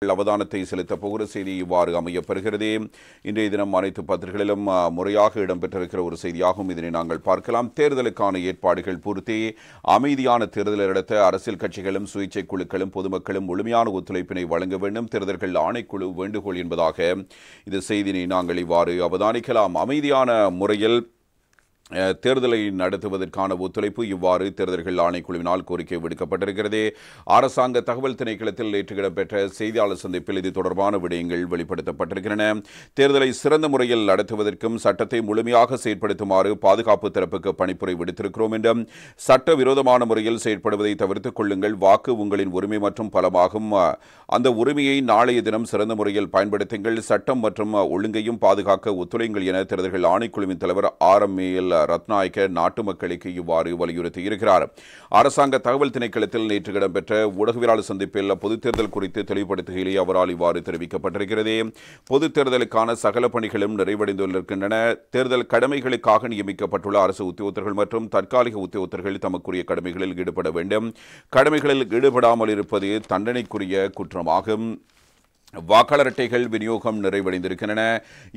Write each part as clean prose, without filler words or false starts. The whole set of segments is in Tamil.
அவதானத்தை செலுத்தப் போகிற செய்தி இவ்வாறு அமையப்பெறுகிறது. இன்றைய தினம் அனைத்து பத்திரிகைகளிலும் முறையாக இடம்பெற்றிருக்கிற ஒரு செய்தியாகும். இதனை நாங்கள் பார்க்கலாம். தேர்தலுக்கான ஏற்பாடுகள் பூர்த்தி. அமைதியான தேர்தலை நடத்த அரசியல் கட்சிகளும் சுயேட்சை குழுக்களும் பொதுமக்களும் முழுமையான ஒத்துழைப்பினை வழங்க வேண்டும். தேர்தல்கள் ஆணைக்குழு வேண்டுகோள் என்பதாக இந்த செய்தியை நாங்கள் இவ்வாறு அவதானிக்கலாம். அமைதியான முறையில் தேர்தலை நடத்துவதற்கான ஒத்துழைப்பு இவ்வாறு தேர்தல்கள் ஆணைக்குழுவினால் கோரிக்கை விடுக்கப்பட்டிருக்கிறது. அரசாங்க தகவல் திணைக்களத்தில் நேற்று இடம்பெற்ற செய்தியாளர் சந்திப்பில் இது தொடர்பான விடயங்கள் வெளிப்படுத்தப்பட்டிருக்கின்றன. தேர்தலை சிறந்த முறையில் நடத்துவதற்கும் சட்டத்தை முழுமையாக செயற்படுத்துமாறு பாதுகாப்பு தரப்புக்கு பணிப்புரை விடுத்திருக்கிறோம் என்றும், சட்டவிரோதமான முறையில் செயற்படுவதை தவிர்த்துக் கொள்ளுங்கள், வாக்கு உங்களின் உரிமை மற்றும் பலமாகும், அந்த உரிமையை நாளைய தினம் சிறந்த முறையில் பயன்படுத்துங்கள், சட்டம் மற்றும் ஒழுங்கையும் பாதுகாக்க ஒத்துழைங்கள் என தேர்தல்கள் ஆணைக்குழுவின் தலைவர் ஆர்.எம்.ஏ.எல். ரத்நாயக்க நாட்டு மக்களுக்கு இவ்வாறு வலியுறுத்தியிருக்கிறார். அரசாங்க தகவல் திணைக்களத்தில் நேற்று இடம்பெற்ற ஊடகவியலாளர் சந்திப்பில் பொதுத் தேர்தல் குறித்து தெளிவுபடுத்துகையிலேயே அவரால் இவ்வாறு தெரிவிக்கப்பட்டிருக்கிறது. பொதுத் தேர்தலுக்கான சகல பணிகளும் நிறைவடைந்துள்ளன. தேர்தல் கடமைகளுக்காக நியமிக்கப்பட்டுள்ள அரசு உத்தியோகத்தர்கள் மற்றும் தற்காலிக உத்தியோகத்தர்கள் தமக்குரிய கடமைகளில் ஈடுபட வேண்டும். கடமைகளில் ஈடுபடாமல் இருப்பது தண்டனைக்குரிய குற்றமாகும். வாக்காளர் அட்டைகள் விநியோகம் நிறைவடைந்திருக்கின்றன.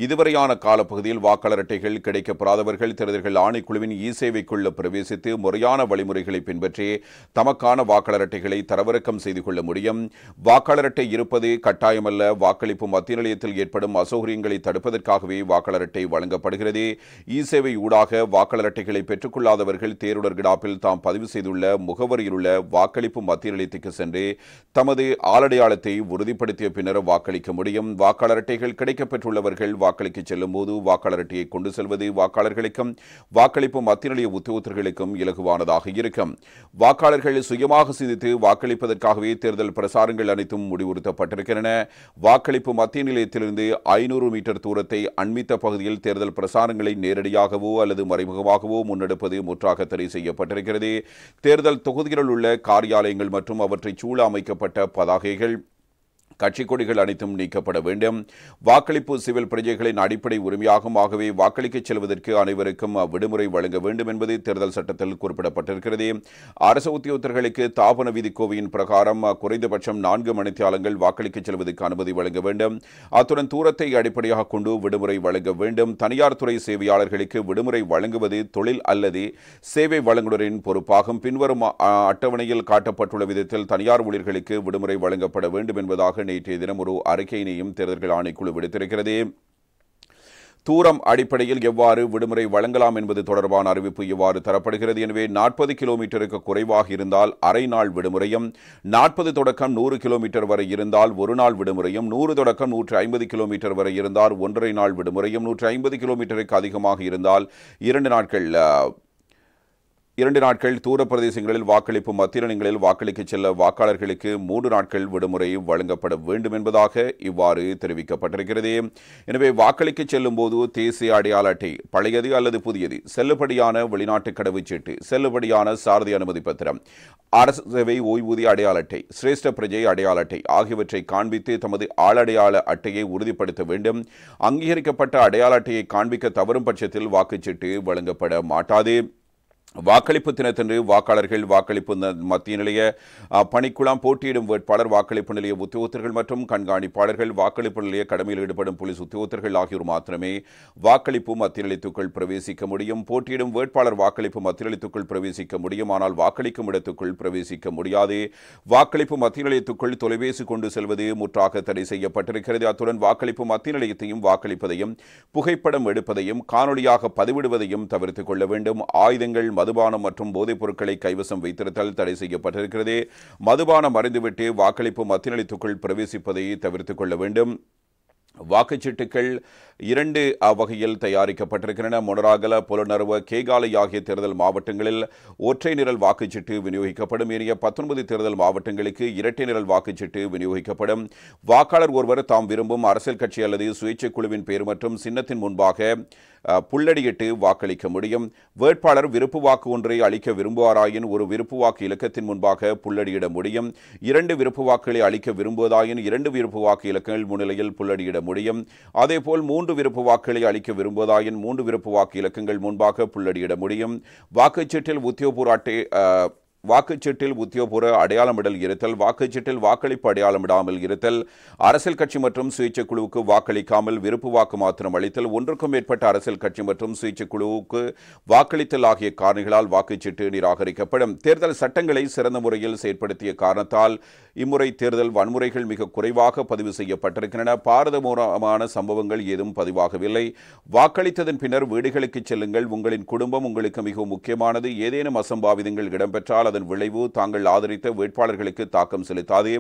இதுவரையான காலப்பகுதியில் வாக்காளர் அட்டைகள் கிடைக்கப்பெறாதவர்கள் தேர்தல்கள் ஆணைக்குழுவின் சேவைக்குள்ள பிரவேசித்து முறையான வழிமுறைகளை பின்பற்றி தமக்கான வாக்காளர் அட்டைகளை தரவிறக்கம் செய்து கொள்ள முடியும். வாக்காளர் அட்டை இருப்பது கட்டாயமல்ல. வாக்களிப்பு மத்திய நிலையத்தில் ஏற்படும் அசௌகரியங்களை தடுப்பதற்காகவே வாக்காளர் அட்டை வழங்கப்படுகிறது. சேவை ஊடாக வாக்காளர் அட்டைகளை பெற்றுக்கொள்ளாதவர்கள் தேர்வுடர் கிடாப்பில் தாம் பதிவு செய்துள்ள முகவரியில் உள்ள வாக்களிப்பு மத்திய நிலையத்துக்கு சென்று தமது ஆளடையாளத்தை உறுதிப்படுத்திய பின்னர் வாக்களிக்க முடியும். வாக்காளர் அட்டைகள் கிடைக்கப்பெற்றுள்ளவர்கள் வாக்களிக்க செல்லும் போது வாக்காளர் அட்டையை கொண்டு செல்வது வாக்காளர்களுக்கும் வாக்களிப்பு மத்திய நிலைய உத்தியோகத்தர்களுக்கும் இலகுவானதாக இருக்கும். வாக்காளர்கள் சுயமாக சிந்தித்து வாக்களிப்பதற்காகவே தேர்தல் பிரசாரங்கள் அனைத்தும் முடிவுறுத்தப்பட்டிருக்கின்றன. வாக்களிப்பு மத்திய நிலையத்திலிருந்து 500 மீட்டர் தூரத்தை அண்மித்த பகுதியில் தேர்தல் பிரசாரங்களை நேரடியாகவோ அல்லது மறைமுகமாகவோ முன்னெடுப்பது முற்றாக தடை செய்யப்பட்டிருக்கிறது. தேர்தல் தொகுதிகளில் உள்ள காரியாலயங்கள் மற்றும் அவற்றை சூழ அமைக்கப்பட்ட பதாகைகள், கட்சி கொடிகள் அனைத்தும் நீக்கப்பட வேண்டும். வாக்களிப்பு சிவில் பிரஜைகளின் அடிப்படை உரிமையாகும். ஆகவே வாக்களிக்கச் செல்வதற்கு அனைவருக்கும் விடுமுறை வழங்க வேண்டும் என்பது தேர்தல் சட்டத்தில் குறிப்பிடப்பட்டிருக்கிறது. அரசு உத்தியோகத்தர்களுக்கு தாபன விதிக்கோவையின் பிரகாரம் குறைந்தபட்சம் 4 மணித்தியாலங்கள் வாக்களிக்கச் செல்வதற்கு அனுமதி வழங்க வேண்டும். அத்துடன் தூரத்தை அடிப்படையாக கொண்டு விடுமுறை வழங்க வேண்டும். தனியார் துறை சேவையாளர்களுக்கு விடுமுறை வழங்குவது தொழில் அல்லது சேவை வழங்குநரின் பொறுப்பாகும். பின்வரும் அட்டவணையில் காட்டப்பட்டுள்ள விதத்தில் தனியார் ஊழியர்களுக்கு விடுமுறை வழங்கப்பட வேண்டும் என்பதாக நேற்றைய தினம் ஒரு அறிக்கையினையும் தேர்தல்கள் ஆணைக்குழு விடுத்திருக்கிறது. தூரம் அடிப்படையில் எவ்வாறு விடுமுறை வழங்கலாம் என்பது தொடர்பான அறிவிப்பு இவ்வாறு தரப்படுகிறது. எனவே 40 கிலோமீட்டருக்கு குறைவாக இருந்தால் அரை நாள் விடுமுறையும், 40 தொடக்கம் 100 கிலோமீட்டர் வரை இருந்தால் ஒரு நாள் விடுமுறையும், 100 தொடக்கம் 150 கிலோமீட்டர் வரை இருந்தால் 1.5 நாள் விடுமுறையும், 150 கிலோமீட்டருக்கு அதிகமாக இருந்தால் 2 நாட்கள் தூர பிரதேசங்களில் வாக்களிப்பு மத்திய நிலையங்களில் வாக்களிக்கச் செல்ல வாக்காளர்களுக்கு 3 நாட்கள் விடுமுறை வழங்கப்பட வேண்டும் என்பதாக இவ்வாறு தெரிவிக்கப்பட்டிருக்கிறது. எனவே வாக்களிக்கச் செல்லும் போது தேசிய அடையாள அட்டை, பழையது அல்லது புதியது, செல்லுபடியான வெளிநாட்டு கடவுச்சீட்டு, செல்லுபடியான சாரதி அனுமதி பத்திரம், அரசு சேவை ஓய்வூதிய அடையாள அட்டை, சிரேஷ்ட பிரஜை அடையாள அட்டை ஆகியவற்றை காண்பித்து தமது ஆளடையாள அட்டையை உறுதிப்படுத்த வேண்டும். அங்கீகரிக்கப்பட்ட அடையாள அட்டையை காண்பிக்க தவறும் பட்சத்தில் வாக்குச்சீட்டு வழங்கப்பட மாட்டாது. வாக்களிப்பு தினத்தன்று வாக்காளர்கள், வாக்களிப்பு மத்திய நிலைய பணிக்குழாம், போட்டியிடும் வேட்பாளர், வாக்களிப்பு நிலைய உத்தியோகத்தர்கள் மற்றும் கண்காணிப்பாளர்கள், வாக்களிப்பு நிலைய கடமையில் ஈடுபடும் போலீஸ் உத்தியோகத்தர்கள் ஆகியோர் மாத்திரமே வாக்களிப்பு மத்திய நிலையத்துக்குள் பிரவேசிக்க முடியும். போட்டியிடும் வேட்பாளர் வாக்களிப்பு மத்திய நிலையத்துக்குள் பிரவேசிக்க முடியும், ஆனால் வாக்களிக்கும் இடத்துக்குள் பிரவேசிக்க முடியாது. வாக்களிப்பு மத்திய நிலையத்துக்குள் தொலைபேசி கொண்டு செல்வது முற்றாக தடை செய்யப்பட்டிருக்கிறது. அத்துடன் வாக்களிப்பு மத்திய நிலையத்தையும் வாக்களிப்பதையும் புகைப்படம் எடுப்பதையும் காணொலியாக பதிவிடுவதையும் தவிர்த்துக் கொள்ள வேண்டும். ஆயுதங்கள், மதுபானம் மற்றும் போதைப் பொருட்களை கைவசம் வைத்திருத்தல் தடை செய்யப்பட்டிருக்கிறது. மதுபானம் அறிந்துவிட்டு வாக்களிப்பு மத்திய நிலையத்துக்குள் பிரவேசிப்பதை தவிர்த்துக் கொள்ள வேண்டும். வாக்குச்சீட்டுகள் 2 வகையில் தயாரிக்கப்பட்டிருக்கின்றன. மொனராகல, புலனறுவ, கேகாலை ஆகிய தேர்தல் மாவட்டங்களில் ஒற்றை நிரல் வாக்குச்சீட்டு விநியோகிக்கப்படும். ஏனைய 19 தேர்தல் மாவட்டங்களுக்கு இரட்டை நிரல் வாக்குச்சீட்டு விநியோகிக்கப்படும். வாக்காளர் ஒருவர் தாம் விரும்பும் அரசியல் கட்சி அல்லது சுயேட்சை குழுவின் பெயர் மற்றும் சின்னத்தின் முன்பாக புள்ளடியிட்டு வாக்களிக்க முடியும். வேட்பாளர் விருப்பு வாக்கு ஒன்றை அளிக்க விரும்புவாராயின் ஒரு விருப்பு வாக்கு இலக்கத்தின் முன்பாக புள்ளடியிட முடியும். 2 விருப்பு வாக்குகளை அளிக்க விரும்புவதாயின் 2 விருப்பு வாக்கு இலக்கங்கள் முன்னிலையில் புள்ளடியிட முடியும். அதேபோல் 3 விருப்பு வாக்குகளை அளிக்க விரும்புவதாயின் 3 விருப்பு வாக்கு இலக்கங்கள் முன்பாக புள்ளடியிட முடியும். வாக்குச்சீட்டில் உத்தியோகபூர்வ அட்டை வாக்குச்சீட்டில் உத்தியோகபூர்வ அடையாளமிடல் இருத்தல், வாக்குச்சீட்டில் வாக்களிப்பு அடையாளமிடாமல் இருத்தல், அரசியல் கட்சி மற்றும் சுயேட்சை குழுவுக்கு வாக்களிக்காமல் விருப்பு வாக்கு மாத்திரம் அளித்தல், ஒன்றுக்கும் மேற்பட்ட அரசியல் கட்சி மற்றும் சுயேட்சை குழுவுக்கு வாக்களித்தல் ஆகிய காரணிகளால் வாக்குச்சீட்டு நிராகரிக்கப்படும். தேர்தல் சட்டங்களை சிறந்த முறையில் செயற்படுத்திய காரணத்தால் இம்முறை தேர்தல் வன்முறைகள் மிக குறைவாக பதிவு செய்யப்பட்டிருக்கின்றன. பாரதூரமான சம்பவங்கள் ஏதும் பதிவாகவில்லை. வாக்களித்ததன் பின்னர் வீடுகளுக்கு செல்லுங்கள். உங்களின் குடும்பம் உங்களுக்கு மிகவும் முக்கியமானது. ஏதேனும் அசம்பாவிதங்கள் இடம்பெற்றால் அதன் விளைவு தாங்கள் ஆதரித்த வேட்பாளர்களுக்கு தாக்கம் செலுத்தாது.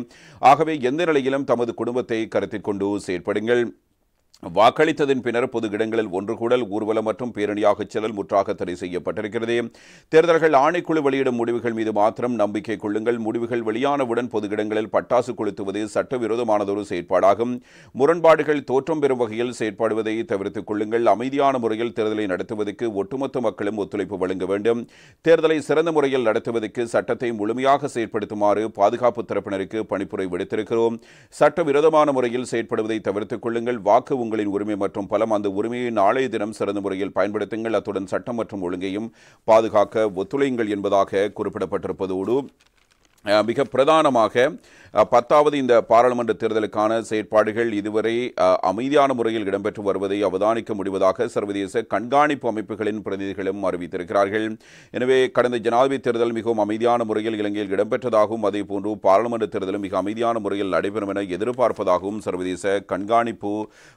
ஆகவே எந்த நிலையிலும் தமது குடும்பத்தை கருத்தில் கொண்டு செயற்படுங்கள். வாக்களித்ததன் பின்னர் பொது இடங்களில் ஒன்று கூடல், ஊர்வலம் மற்றும் பேரணியாக செல்லல் முற்றாக தடை செய்யப்பட்டிருக்கிறது. தேர்தல்கள் ஆணைக்குழு வெளியிடும் முடிவுகள் மீது மாத்திரம் நம்பிக்கை கொள்ளுங்கள். முடிவுகள் வெளியானவுடன் பொது இடங்களில் பட்டாசு கொளுத்துவது சட்டவிரோதமானதொரு செயற்பாடாகும். முரண்பாடுகள் தோற்றம் பெறும் வகையில் செயற்பாடுவதை தவிர்த்துக் கொள்ளுங்கள். அமைதியான முறையில் தேர்தலை நடத்துவதற்கு ஒட்டுமொத்த மக்களும் ஒத்துழைப்பு வழங்க வேண்டும். தேர்தலை சிறந்த முறையில் நடத்துவதற்கு சட்டத்தை முழுமையாக செயற்படுத்துமாறு பாதுகாப்பு தரப்பினருக்கு பணிப்புரை விடுத்திருக்கிறோம். சட்டவிரோதமான முறையில் செயற்படுவதை தவிர்த்துக் கொள்ளுங்கள். வாக்கு உங்களின் உரிமை மற்றும் பலம். அந்த உரிமையை நாளைய தினம் சிறந்த முறையில் பயன்படுத்துங்கள். அத்துடன் சட்டம் மற்றும் ஒழுங்கையும் பாதுகாக்க ஒத்துழையுங்கள் என்பதாக குறிப்பிடப்பட்டிருப்பதோடு மிக பிரதானமாக 10வது இந்த பாராளுமன்ற தேர்தலுக்கான செயற்பாடுகள் இதுவரை அமைதியான முறையில் இடம்பெற்று வருவதை அவதானிக்க முடிவதாக சர்வதேச கண்காணிப்பு அமைப்புகளின் பிரதிநிதிகளும் அறிவித்திருக்கிறார்கள். எனவே கடந்த ஜனாதிபதி தேர்தல் மிகவும் அமைதியான முறையில் இலங்கையில் இடம்பெற்றதாகவும் அதேபோன்று பாராளுமன்ற தேர்தலும் மிக அமைதியான முறையில் நடைபெறும் என எதிர்பார்ப்பதாகவும் சர்வதேச கண்காணிப்பு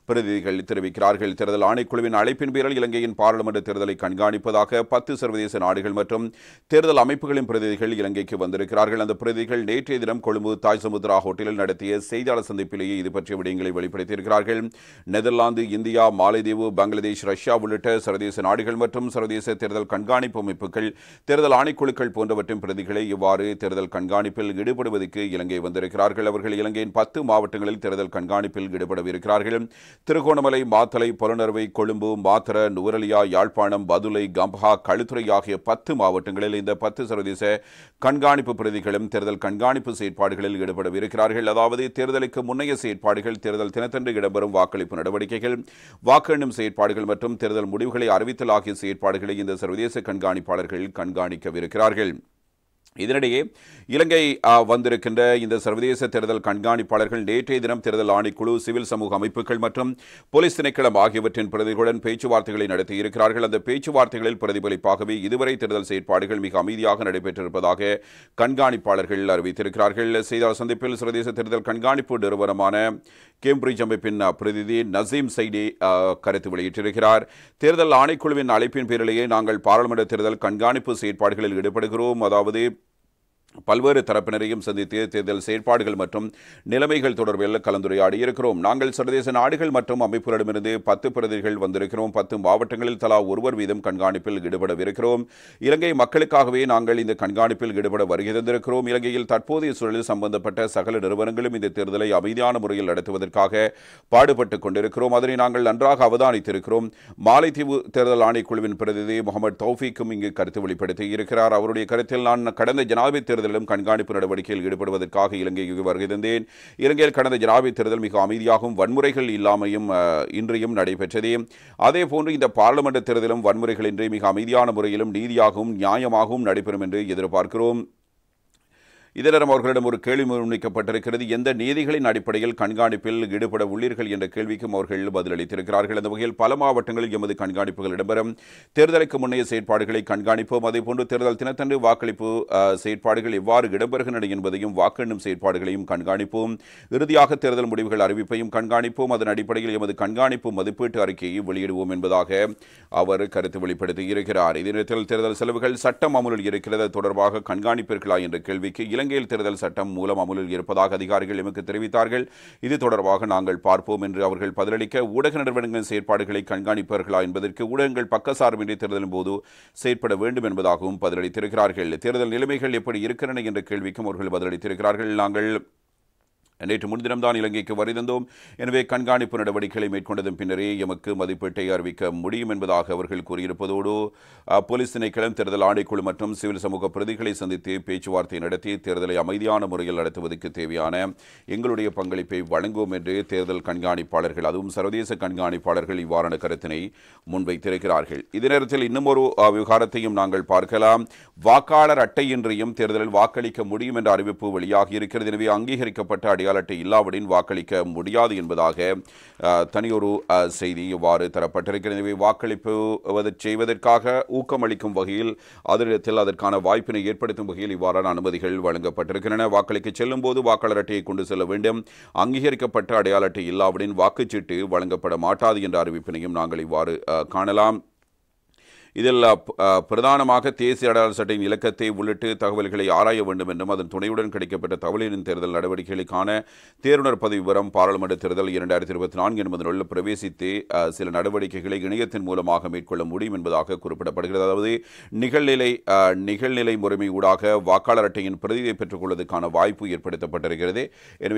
பிரதிநிதிகள் தெரிவிக்கிறார்கள். தேர்தல் ஆணைக்குழுவின் அழைப்பின் பேரில் இலங்கையின் பாராளுமன்ற தேர்தலை கண்காணிப்பதாக 10 சர்வதேச நாடுகள் மற்றும் தேர்தல் அமைப்புகளின் பிரதிநிதிகள் இலங்கைக்கு வந்திருக்கிறார்கள். அந்த பிரதிநிதிகள் நேற்றைய தினம் கொழும்பு தாய் சமுத்ரா ஹோட்டலில் நடத்திய செய்தியாளர் சந்திப்பிலேயே இது பற்றிய விடயங்களை வெளிப்படுத்தியிருக்கிறார்கள். நெதர்லாந்து, இந்தியா, மாலைதீவு, பங்களாதேஷ், ரஷ்யா உள்ளிட்ட சர்வதேச நாடுகள் மற்றும் சர்வதேச தேர்தல் கண்காணிப்பு அமைப்புகள், தேர்தல் ஆணைக்குழுக்கள் போன்றவற்றின் பிரதிகளை இவ்வாறு தேர்தல் கண்காணிப்பில் ஈடுபடுவதற்கு இலங்கை வந்திருக்கிறார்கள். அவர்கள் இலங்கையின் 10 மாவட்டங்களில் தேர்தல் கண்காணிப்பில் ஈடுபடவிருக்கிறார்கள். திருகோணமலை, மாத்தளை, பொலனறுவை, கொழும்பு, மாத்தர, நுவரெலியா, யாழ்ப்பாணம், பதுளை, கம்பஹா, களுத்துறை ஆகிய 10 மாவட்டங்களில் இந்த 10 சர்வதேச கண்காணிப்பு பிரதிகளும் தேர்தல் கண்காணிப்பு செயற்பாடுகளில் ஈடுபடவிருக்கிறார்கள். அதாவது தேர்தலுக்கு முன்னைய செயற்பாடுகள், தேர்தல் தினத்தன்று இடம்பெறும் வாக்களிப்பு நடவடிக்கைகள், வாக்கு எண்ணும் செயற்பாடுகள் மற்றும் தேர்தல் முடிவுகளை அறிவித்தல் ஆகிய செயற்பாடுகளை இந்த சர்வதேச கண்காணிப்பாளர்கள் கண்காணிக்கவிருக்கிறார்கள். இதனிடையே இலங்கை வந்திருக்கின்ற இந்த சர்வதேச தேர்தல் கண்காணிப்பாளர்கள் நேற்றைய தினம் தேர்தல் ஆணைக்குழு, சிவில் சமூக அமைப்புகள் மற்றும் போலீஸ் திணைக்களம் ஆகியவற்றின் பிரதிகளுடன் பேச்சுவார்த்தைகளை நடத்தியிருக்கிறார்கள். அந்த பேச்சுவார்த்தைகளில் பிரதிபலிப்பாகவே இதுவரை தேர்தல் செயற்பாடுகள் மிக அமைதியாக நடைபெற்றிருப்பதாக கண்காணிப்பாளர்கள் அறிவித்திருக்கிறார்கள். செய்தியாளர் சந்திப்பில் சர்வதேச தேர்தல் கண்காணிப்பு நிறுவனமான கேம்பிரிட்ஜ் அமைப்பின் பிரதிநிதி நசீம் சைடி கருத்து வெளியிட்டிருக்கிறார். தேர்தல் ஆணைக்குழுவின் அழைப்பின் பேரிலேயே நாங்கள் பாராளுமன்ற தேர்தல் கண்காணிப்பு செயற்பாடுகளில் ஈடுபடுகிறோம். அதாவது பல்வேறு தரப்பினரையும் சந்தித்து தேர்தல் செயற்பாடுகள் மற்றும் நிலைமைகள் தொடர்பில் கலந்துரையாடி இருக்கிறோம். நாங்கள் சர்வதேச நாடுகள் மற்றும் அமைப்புகளிடமிருந்து 10 பிரதிநிதிகள் வந்திருக்கிறோம். 10 மாவட்டங்களில் தலா ஒருவர் வீதம் கண்காணிப்பில் ஈடுபடவிருக்கிறோம். இலங்கை மக்களுக்காகவே நாங்கள் இந்த கண்காணிப்பில் ஈடுபட வருகை தந்திருக்கிறோம். இலங்கையில் தற்போதைய சூழலில் சம்பந்தப்பட்ட சகல நிறுவனங்களும் இந்த தேர்தலை அமைதியான முறையில் நடத்துவதற்காக பாடுபட்டுக் கொண்டிருக்கிறோம். அதனை நாங்கள் நன்றாக அவதானித்திருக்கிறோம். மாலைத்தீவு தேர்தல் ஆணைக்குழுவின் பிரதிநிதி முகமது தௌஃபீக்கும் இங்கு கருத்து வெளிப்படுத்தி இருக்கிறார். அவருடைய கருத்தில் நான் கடந்த ஜனாதிபதி தேர்தலிலும் கண்காணிப்பு நடவடிக்கையில் ஈடுபடுவதற்காக இலங்கைக்கு வருகை தந்தேன். இலங்கையில் கடந்த ஜனாதிபதி தேர்தல் மிக அமைதியாகவும் வன்முறைகள் இல்லாமையும் இன்றையும் நடைபெற்றது. அதேபோன்று இந்த பாராளுமன்ற தேர்தலும் வன்முறைகளின்றி மிக அமைதியான முறையிலும் நீதியாகவும் நியாயமாகவும் நடைபெறும் என்று எதிர்பார்க்கிறோம். இதனிடம் அவர்களிடம் ஒரு கேள்வி முன்வைக்கப்பட்டிருக்கிறது. எந்த நீதிகளின் அடிப்படையில் கண்காணிப்பில் ஈடுபட உள்ளீர்கள் என்ற கேள்விக்கும் அவர்கள் பதிலளித்திருக்கிறார்கள். அந்த வகையில் பல மாவட்டங்களில் எமது கண்காணிப்புகள் இடம்பெறும். தேர்தலுக்கு முன்னைய செயற்பாடுகளை கண்காணிப்போம். அதேபோன்று தேர்தல் தினத்தன்று வாக்களிப்பு செயற்பாடுகள் எவ்வாறு இடம்பெறுகின்றன என்பதையும் வாக்கு எண்ணும் செயற்பாடுகளையும் கண்காணிப்போம். இறுதியாக தேர்தல் முடிவுகள் அறிவிப்பையும் கண்காணிப்போம். அதன் அடிப்படையில் எமது கண்காணிப்பு மதிப்பீட்டு அறிக்கையை வெளியிடுவோம் என்பதாக அவர் கருத்து வெளிப்படுத்தியிருக்கிறார். இதே நேரத்தில் தேர்தல் செலவுகள் சட்டம் அமலில் இருக்கிறது தொடர்பாக கண்காணிப்பீர்களா என்ற கேள்விக்கு இலங்கையில் தேர்தல் சட்டம் மூலம் அமலில் இருப்பதாக அதிகாரிகள் எமக்கு தெரிவித்தார்கள். இது தொடர்பாக நாங்கள் பார்ப்போம் என்று அவர்கள் பதிலளிக்க, ஊடக நிறுவனங்களின் செயற்பாடுகளை கண்காணிப்பார்களா என்பதற்கு ஊடகங்கள் பக்கசார்பின்றி தேர்தலின் போது செயற்பட வேண்டும் என்பதாகவும் பதிலளித்திருக்கிறார்கள். தேர்தல் நிலைமைகள் எப்படி இருக்கின்றன என்ற கேள்விக்கும் அவர்கள் பதிலளித்திருக்கிறார்கள். நாங்கள் நேற்று முன்தினம்தான் இலங்கைக்கு வருகின்றோம். எனவே கண்காணிப்பு நடவடிக்கைகளை மேற்கொண்டதன் பின்னரே எமக்கு மதிப்பீட்டை அறிவிக்க முடியும் என்பதாக அவர்கள் கூறியிருப்பதோடு போலீஸ் திணைக்களம், தேர்தல் ஆணைக்குழு மற்றும் சிவில் சமூக பிரதிகளை சந்தித்து பேச்சுவார்த்தை நடத்தி தேர்தலை அமைதியான முறையில் நடத்துவதற்கு தேவையான எங்களுடைய பங்களிப்பை வழங்குவோம் என்று தேர்தல் கண்காணிப்பாளர்கள், அதுவும் சர்வதேச கண்காணிப்பாளர்கள் இவ்வாறான கருத்தினை முன்வைத்திருக்கிறார்கள். இதே நேரத்தில் இன்னும் ஒரு விவகாரத்தையும் நாங்கள் பார்க்கலாம். வாக்காளர் அட்டையின்றியும் தேர்தலில் வாக்களிக்க முடியும் என்ற அறிவிப்பு வெளியாகி இருக்கிறது. எனவே அங்கீகரிக்கப்பட்ட அடையாள அட்டை இல்லாவிடின் வாக்களிக்க முடியாது என்பதாக தனியொரு செய்தி இவ்வாறு தரப்பட்டிருக்கிறது. எனவே வாக்களிப்பு செய்வதற்காக ஊக்கமளிக்கும் வகையில் அதனிடத்தில் அதற்கான வாய்ப்பினை ஏற்படுத்தும் வகையில் இவ்வாறான அனுமதிகள் வழங்கப்பட்டிருக்கின்றன. வாக்களிக்க செல்லும் போது வாக்காளர் அட்டையை கொண்டு செல்ல வேண்டும். அங்கீகரிக்கப்பட்ட அடையாள அட்டை இல்லாவிடின் வாக்குச்சீட்டு வழங்கப்பட மாட்டாது என்ற அறிவிப்பினையும் நாங்கள் இவ்வாறு காணலாம். இதில் பிரதானமாக தேசிய அடையாள சட்டையின் இலக்கத்தை உள்ளிட்டு தகவல்களை ஆராய வேண்டும் என்றும் அதன் துணையுடன் கிடைக்கப்பட்ட தகவலின் தேர்தல் நடவடிக்கைகளுக்கான தேர்வுநர் பதவி விவரம், பாராளுமன்ற தேர்தல் 2024 என்பதனுள் பிரவேசித்து சில நடவடிக்கைகளை இணையத்தின் மூலமாக மேற்கொள்ள முடியும் என்பதாக குறிப்பிடப்படுகிறது. அதாவது நிகழ்நிலை முறைமை ஊடாக வாக்காளர் அட்டையின் பிரதியை பெற்றுக் கொள்வதற்கான வாய்ப்பு ஏற்படுத்தப்பட்டிருக்கிறது.